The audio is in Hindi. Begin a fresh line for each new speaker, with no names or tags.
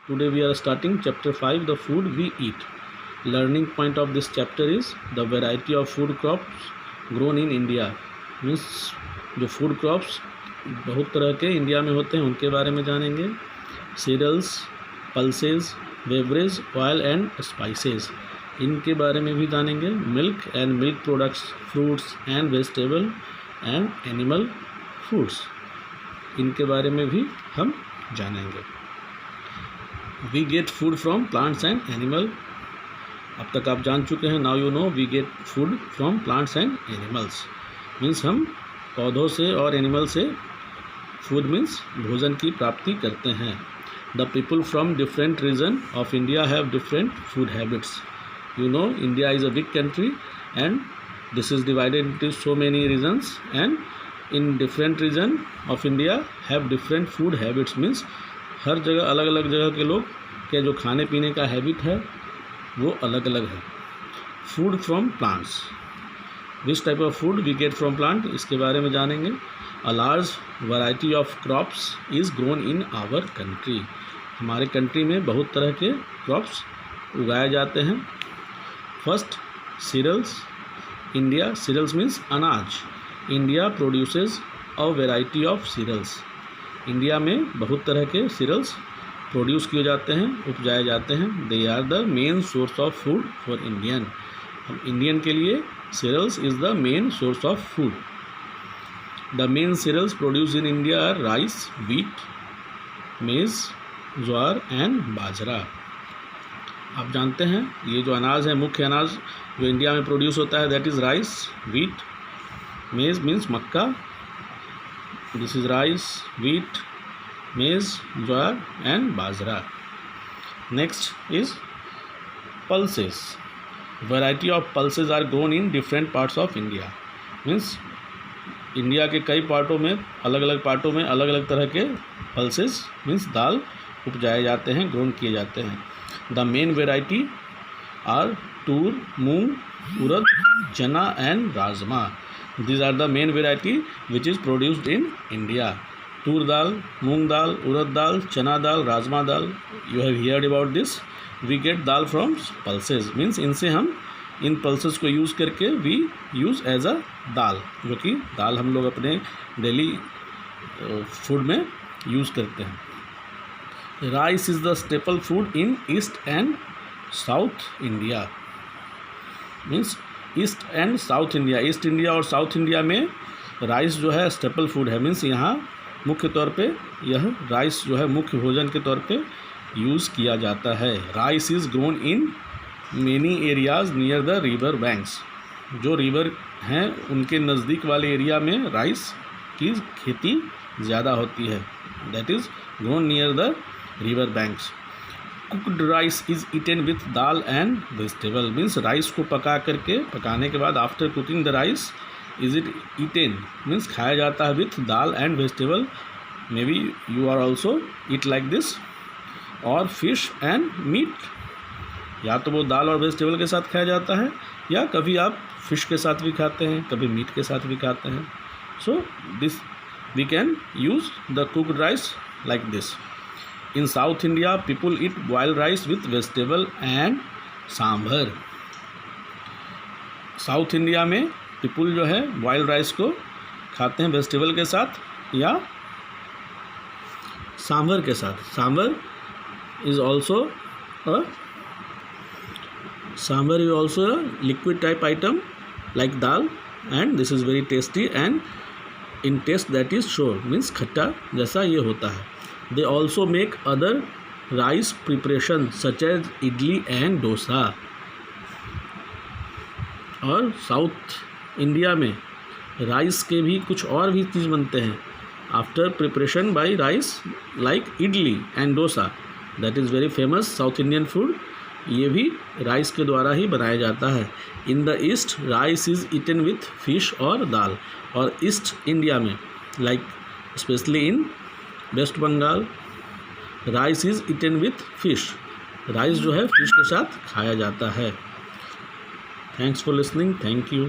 Today we are starting chapter 5, the food we eat. Learning point of this chapter is the variety of food crops grown in India. Means जो food crops बहुत तरह के इंडिया में होते हैं उनके बारे में जानेंगे. Cereals, pulses, beverage, oil and spices इनके बारे में भी जानेंगे. Milk and milk products, fruits and vegetable and animal foods इनके बारे में भी हम जानेंगे. We get food from plants and animal. अब तक आप जान चुके हैं. Now you know we get food from plants and animals. Means हम पौधों से और एनिमल से फूड मीन्स भोजन की प्राप्ति करते हैं. The people from different region of India have different food habits. You know India is a big country and this is divided into so many regions, and in different region of India have different food habits. Means हर जगह अलग अलग जगह के लोग के जो खाने पीने का हैबिट है वो अलग अलग है. Food from plants. Which type of food we get from plant इसके बारे में जानेंगे. A large variety of crops is grown in our country. हमारे कंट्री में बहुत तरह के क्रॉप्स उगाए जाते हैं. First cereals. India. Cereals means अनाज. India produces a variety of cereals. India में बहुत तरह के सीरियल्स प्रोड्यूस किए जाते हैं, उपजाए जाते हैं. They are the main source of food for Indian. हम इंडियन के लिए cereals is the main source of food. The main cereals produce in India are rice, wheat, maize, jowar and बाजरा. आप जानते हैं ये जो अनाज है, मुख्य अनाज जो इंडिया में प्रोड्यूस होता है दैट इज़ राइस, व्हीट, मेज means Mecca. This is rice, wheat, maize, jowar and bajra. Next is pulses. Variety of pulses are grown in different parts of India. Means India के कई पार्टों में अलग अलग पार्टों में अलग अलग तरह के पल्सेस मीन्स दाल उपजाए जाते हैं, ग्रोन किए जाते हैं. द मेन वेराइटी आर तूर, मूंग, उड़द, चना and rajma. These are the main variety which is produced in India. तूर दाल, मूंग दाल, उड़द दाल, चना दाल, राजमा दाल. You have heard about this. We get dal from pulses. Means इनसे हम इन pulses को यूज़ करके we use as a दाल, जो कि दाल हम लोग अपने डेली फूड में यूज़ करते हैं. Rice is the staple food in East and South India. Means east and south India. East India और साउथ इंडिया में राइस जो है स्टेपल फूड है. मीन्स यहाँ मुख्य तौर पे यह राइस जो है मुख्य भोजन के तौर पे यूज़ किया जाता है. Rice is grown in many areas near the river banks. जो रिवर हैं उनके नज़दीक वाले एरिया में राइस की खेती ज़्यादा होती है. That is grown near the river banks. Cooked rice is eaten with dal and vegetable. Means rice को पकाने के बाद after cooking the rice is it eaten means खाया जाता है with dal and vegetable. May be you are also eat like this. और फिश एंड मीट. या तो वो दाल और वेजिटेबल के साथ खाया जाता है या कभी आप फिश के साथ भी खाते हैं, कभी मीट के साथ भी खाते हैं. So this we can use the cooked rice like this. In South India, people eat boiled rice with vegetable and sambar. South India में पीपल जो है बॉइल्ड राइस को खाते हैं वेजिटेबल के साथ या सांभर के साथ. Sambar is also a liquid type item like dal, and this is very tasty and in taste that is sour means खट्टा जैसा ये होता है. They also make other rice preparation such as idli and dosa. और साउथ इंडिया में राइस के भी कुछ और भी चीज़ बनते हैं after preparation by rice like idli and dosa. That is very famous South Indian food. ये भी राइस के द्वारा ही बनाया जाता है. In the east rice is eaten with fish और दाल. और ईस्ट इंडिया में like specially in West Bengal rice is eaten with fish. Rice जो है फिश के साथ खाया जाता है. Thanks for listening. Thank you.